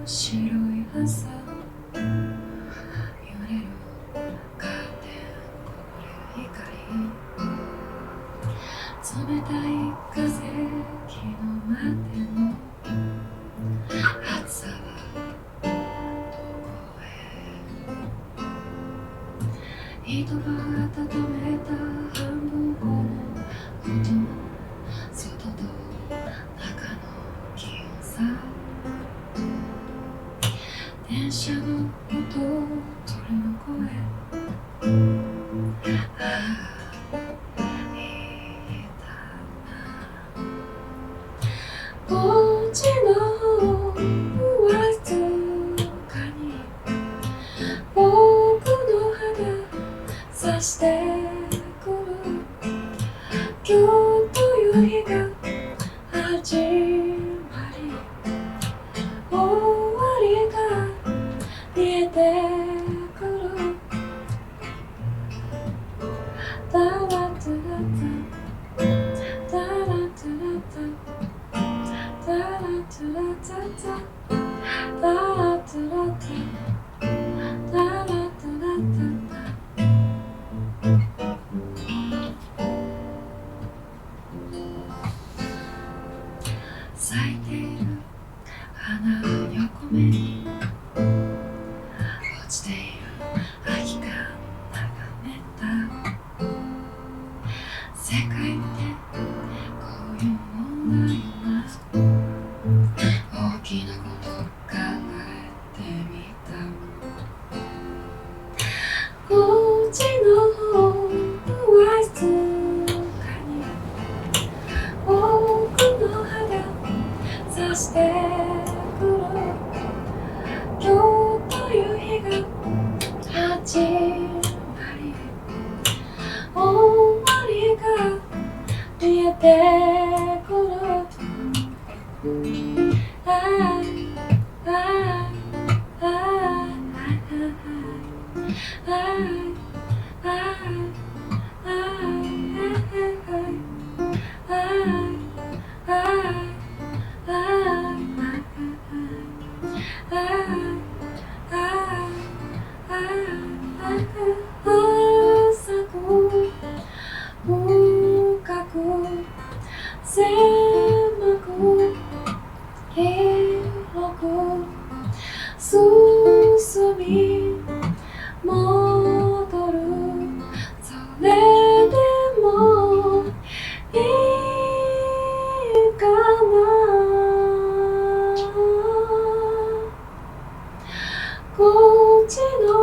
白い朝揺れるカーテンこぼれる光冷たい風昨日までの暑さはどこへ一晩温めた半分ほど音も外と中の気温差電車の音、鳥の声ああ、いいだなこっちのわずかに僕の肌さしてくる今日という日が始まり終わりが見えてくるタラタラタタラタラタタラタラタタタタラタラタタラタラタ咲いている花横目に落ちている秋が眺めた世界ってこういうもんだよな大きなこと考えてみたこっちの方は静かに僕の肌さしてくる今日という日が始まり終わりが見えてくるああああああ進み戻るそれでもいいかなこっちの